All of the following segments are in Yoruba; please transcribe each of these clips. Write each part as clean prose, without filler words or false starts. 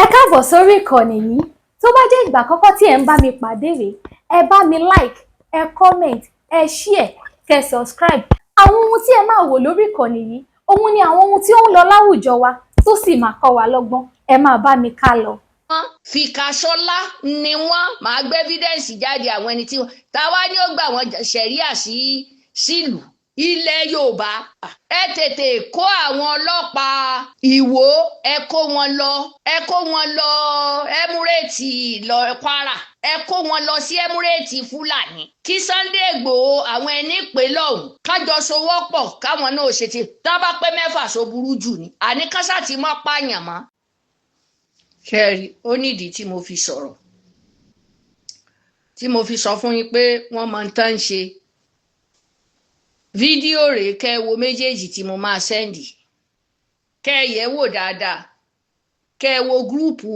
Ẹ káàbọ̀ sórí ìkànnì yìí. Tó bá jẹ́ ìgbà àkọ́kọ́ tí ẹ̀ ń bá mi pàdé rèé, ẹ bá mi like, ẹ comment, ẹ share, kẹ́ subscribe. Àwọn ohun tí ẹ máa wò lórí ìkànnì yìí, òun ni àwọn ohun tí ó ń lọ láwùjọ wa tó sì máa kọ́ wa lọ́gbọ́n. Ẹ máa bá mi ká lọ. Fìkàsọ́lá ni wọ́n máa gbé evidence jáde àwọn ẹni tí wọ́n táwa ni ó gbà wọ́n ṣẹ̀ríà sílùú ilẹ̀ Yorùbá. Ẹ tètè kó àwọn ọlọ́pàá Ìwó ẹ kó wọn lọ Emirate lọ Kwara, ẹ kó wọn lọ sí Emirate Fúlàní kí Sunday Igboho àwọn ẹni pè lọ́hùn kájọ sowọ́pọ̀ káwọn náà ṣe ti tá bá pé mẹ́fà so burú jù ni àní kásá ti mọ́ pààyàn mọ́. Kẹ́rí ó nídìí tí mo fi sọ̀rọ̀ tí mo fi sọ fún yín pé wọ́n mọ tán ń ṣe fídíò rèé kẹ́ wo méjèèjì tí mo máa sẹ́ndì kẹ́ yẹ̀ wò dáadáa kẹ́ wo gúrùpù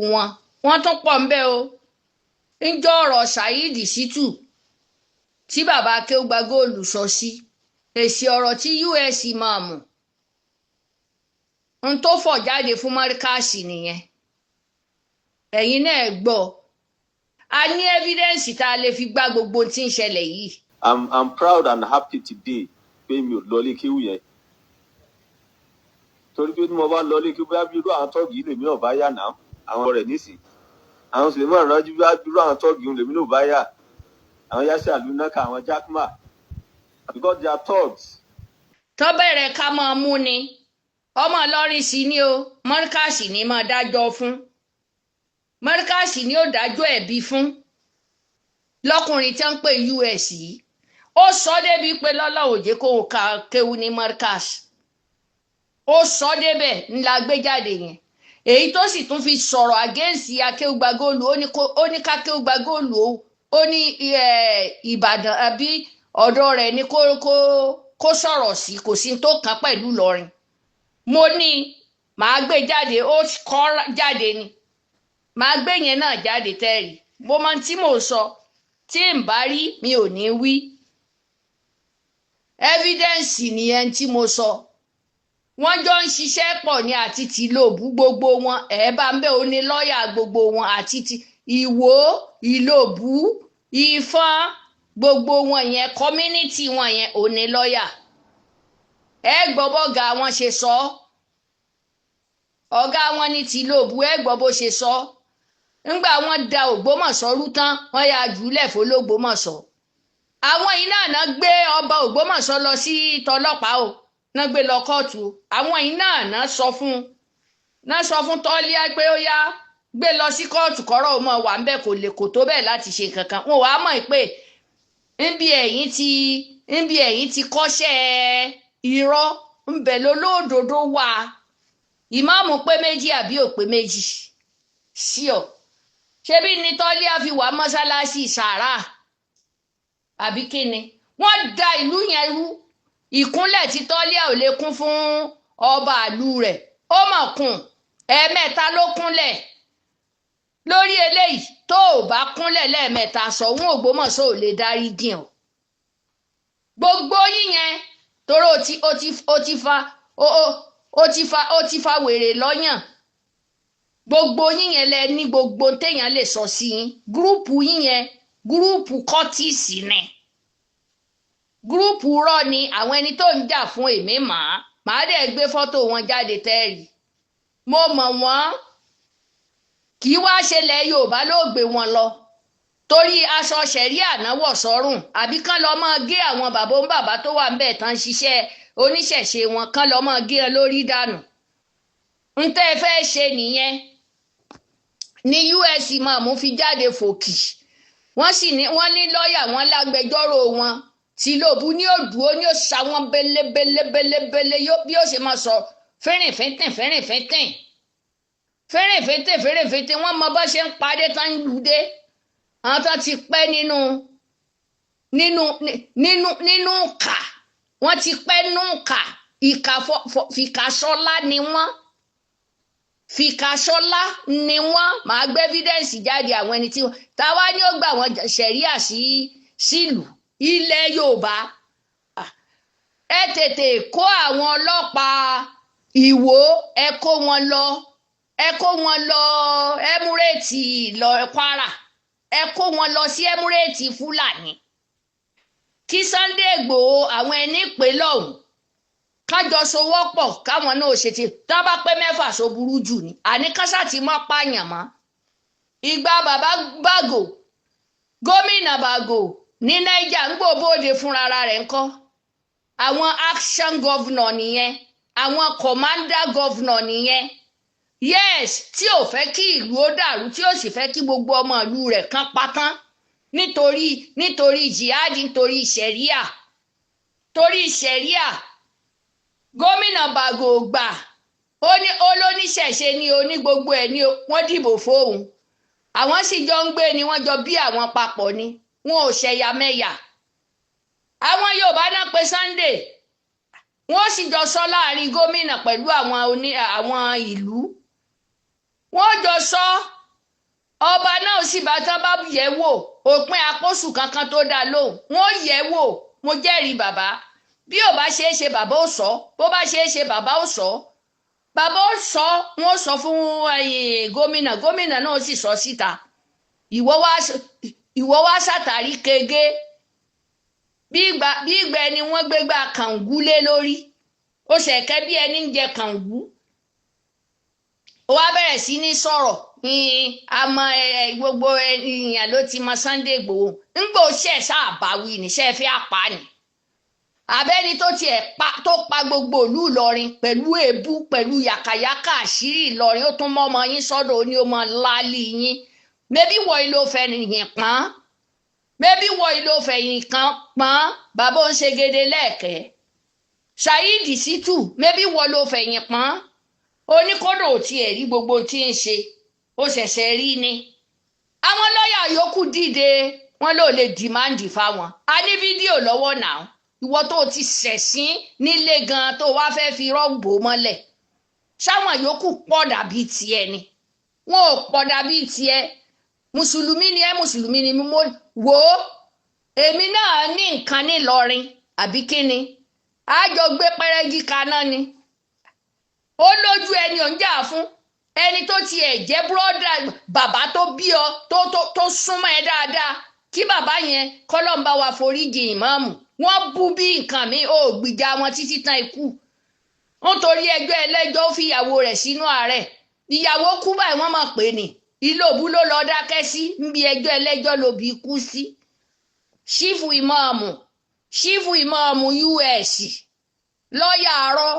wọ́n tún pọ̀ ń bẹ̀ o. ńjọ́ ọ̀rọ̀ Saheed Shittu tí bàbá Akéwùgbà Góòlù sọ sí èsì ọ̀rọ̀ tí US máa mú n tó fọ̀ jáde fún Mọ́ríkàsì nìyẹn. Ẹ̀yin náà gbọ́ a ní evidence tá a lè fi gbá gbogbo tí ń ṣẹlẹ̀ yìí. I'm proud and happy today pé mi ò lọlé kéwù yẹn torí pé tí mo bá lọlé kéwù bá bí irú àwọn tọ́ọ̀gì yìí lèmi náà bá yà náà àwọn rẹ̀ nísìn àwọn Suleiman Raji bá bí irú àwọn tọ́ọ̀gì yìí lèmi náà bá yà àwọn Yasir Alunaka àwọn Jakma because they are thugs. tó bẹ̀rẹ̀ ká máa mú ni ọmọ Ìlọrin sí ni o Mọ́ríkàsì ni máa dájọ́ fún. Mọ́ríkàsì ni ó dájọ́ ẹ̀bi fún lọ́kùnrin tí wọ́n ń pè US yìí ó sọ débi pé lọ́lọ́ òjé kó o ka kéwu ní Mọ́ríkàsì ó sọ débẹ̀ ńlá gbé jáde yẹn èyí tó sì tún fi sọ̀rọ̀ àgẹ́ǹsì Akéwùgbà Góòlù ó ní kákéwùgbà Góòlù ó ní Ìbàdàn àbí ọ̀dọ̀ rẹ̀ ni kó sọ̀rọ̀ sí kò sí tó kàn pẹ̀lú Ìlọrin. Mo ní màá gbé jáde ó kọ́ jáde ni màá gbé yẹn náà jáde tẹ́rì mo mọ tí mò ń sọ tí n bá rí mi ò ní wí evidence nìyẹn tí mo sọ. Wọ́n jọ ń ṣiṣẹ́ pọ̀ ní àti tìlóbù gbogbo wọn bá ń bẹ̀ ó ní lọ́ọ̀yà gbogbo wọn àti ti Ìwó Ìlóbù Ìfọ̀n gbogbo wọn yẹn community wọn yẹn ò ní lọ́ọ̀yà. Gbọ́ bọ́gà wọn ṣe sọ ọ̀gá wọn ní tìlóbù gbọ́ bó ṣe sọ. Ńgbà wọ́n da Ògbómọ̀ṣọ́ rú tán wọ́n ya jùlẹ̀ f'Ológbòmọ̀ṣọ́. Àwọn yìí náà gbé ọba Ògbómọ̀ṣọ́ lọ sí tọlọ́pàá o náà gbé lọ kóòtù o. Àwọn yìí náà sọ fún Tọ́líà pé ó yá gbé lọ sí kóòtù kọ́rọ̀ ó mọ̀ wà ń bẹ̀ kò tó bẹ́ẹ̀ láti ṣe kankan. Wọn wàá mọ̀ pé níbi ẹ̀yìn ti kọ́ṣẹ́ irọ́ ń bẹ̀ lólódodo wà. Ìmáàmù pé méjì àbí ò pé méjì sí ọ. Ṣebí ní Tọ́líà fi wá mọ́sálásí sàárà àbí kíni wọ́n da ìlú yẹn rú. Ìkúnlẹ̀ tí Tọ́líà ò lè kún fún ọba ìlú rẹ̀ ó mọ̀ kún ẹ̀ẹ̀mẹ́ta ló kúnlẹ̀ lórí eléyìí tó ò bá kúnlẹ̀ lẹ́ẹ̀mẹ́ta Ṣọ̀ún Ògbómọ̀ṣọ́ ò lè dárí jìn ọ́. Gbogbo yíyẹn torí ó ti fa wèrè lọ́yàn. Gbogbo yíyẹn lẹ ní gbogbo téèyàn lè sọ sí yín gúrùpù yíyẹn gúrùpù kọ́tìsì ni gúrùpù rọ ni àwọn ẹni tó ń jà fún èmi màá dẹ̀ gbé fọ́tò wọn jáde tẹ́rì mo mọ̀ wọ́n kì í wá ṣẹlẹ̀ Yorùbá ló gbé wọn lọ torí aṣọ ṣẹ̀ríà náwó sọ́rùn àbí kán lọ mọ́ gé àwọn bàbá tó wà ń bẹ̀ tán ṣiṣẹ́ oníṣẹ̀ṣe wọn kán lọ mọ́ gé wọn lórí dànù. ń tẹ́ fẹ́ ṣe nìyẹn ní US máa mú fi jáde fòkì wọ́n ní lọ́ọ̀yà wọn lágbẹjọ́rò wọn tìlóbù ní òdùó ní òṣà wọn belebelebele bí ó ṣe máa sọ fẹ́rẹ̀fẹ́tẹ̀ wọ́n mọ bá ṣe ń padé tán ń lùdé àwọn tó ti pẹ́ nínú kà wọ́n ti pẹ́ nù kà Fìkàsọ́lá ni wọ́n máa gbé evidence jáde àwọn ẹni tí wọ́n táwa ni ó gbà wọ́n ṣẹ̀ríà sílùú ilẹ̀ Yorùbá. Ẹ tètè kó àwọn ọlọ́pàá Ìwó ẹ kó wọn lọ Emirate lọ Kwara ẹ kó wọn lọ sí Emirate Fúlàní kí Sunday Igboho àwọn ẹni pé lọ́hùn kájọ sowọ́pọ̀ káwọn náà ṣe ti tá bá pé mẹ́fà so burú jù ni àní kásá ti mọ́ pààyàn mọ́ ìgbà bàbá Bàgò gómìnà Bàgò ní Niger ń gbòbóde fúnra rẹ̀ ńkọ́ àwọn action governor nìyẹn àwọn commander governor nìyẹn yes tí ò fẹ́ kí ìlú ó dàrú tí ò sì fẹ́ kí gbogbo ọmọ ìlú rẹ̀ kan patán nítorí jihad nítorí sẹ̀ríà gómìnà Bàgò gbà ó lóníṣẹ̀ṣe ni oní gbogbo ẹ̀ ni wọ́n dìbò fóun àwọn sì jọ ń gbé ni wọ́n jọ bí àwọn papọ̀ ni wọn ò ṣẹ̀yàmẹ̀yà àwọn Yorùbá náà pé Sunday wọ́n sì jọ sọ láàrin gómìnà pẹ̀lú àwọn ìlú wọ́n jọ sọ ọba náà sì bá tán bá yẹ̀ wò òpin àpòsù kankan tó dá lóhùn wọ́n yẹ̀ wò mo jẹ́rìí bàbá bí ò bá ṣeé ṣe bàbá ò sọ bó bá ṣeé ṣe bàbá ò sọ wọ́n sọ fún gómìnà náà sì sọ síta ìwọ wá sàtàrí kege bí ìgbà ẹni wọ́n gbégbá kàngú lé lórí ó ṣẹ̀kẹ́ bí ẹni ń jẹ kàngú ó wá bẹ̀rẹ̀ sí ní sọ̀rọ̀ àmọ́ gbogbo ènìyàn ló ti mọ Sunday Igboho ńgbò ṣẹ̀ sáàbáwí níṣẹ́ fẹ́ apá ni abẹ́ni tó pa gbogbo ìlú Ìlọrin pẹ̀lú èébú pẹ̀lú yàkàyàkà àṣírí Ìlọrin ó tún mọ́ ọmọ yín sọ́dọ̀ ó ní ó mọ láálí yín mẹ́bí wọ ìlò fẹ́ nìyẹn pọ́n mẹ́bí wọ ìlò fẹ́ yìí kan pọ́n bàbá ń ṣe gèdè lẹ́ẹ̀kẹ́ Saheed Shittu mẹ́bí wọ ló fẹ́ yìí pọ́n oníkódò tí ẹ̀ rí gbogbo tí ń ṣe ó ṣẹ̀ṣẹ̀ rí ni àwọn lọ́ọ̀yà yòókù dìde wọ́n ló lè dìmáàndì fáwọn a ní fídíò lọ́wọ́ náà ìwọ tó ti ṣẹ̀sín nílé gan tó wá fẹ́ fi rọ́gbò mọ́lẹ̀ sáwọn yòókù pọ̀ dàbí tiẹ̀ ni wọn ò pọ̀ dàbí tiẹ̀ mùsùlùmí ni mo wò ó èmi náà ní nǹkan nílọrin àbí kíni àjọ gbé pẹ́rẹ́gì kaná ni ó lójú ẹni ò ń jà fún ẹni tó tiẹ̀ jẹ́ búrọ́dà bàbá tó bí ọ tó súnmọ́ ẹ dáadáa kí bàbá yẹn kọ́lọ́mbà wa foríjì ìmáàmù wọ́n bú bí nǹkan mi ò gbìjà wọn títí tán ikú nítorí ẹjọ́ ẹlẹ́jọ́ ó fi ìyàwó rẹ̀ sínú àárẹ̀ ìyàwó kú báyìí wọ́n mọ̀ pé ní ìlòbú ló lọ dákẹ́ sí níbi ẹjọ́ ẹlẹ́jọ́ ló bí kú sí ṣífù ìmáàmù US lọ́ọ̀yà àárọ̀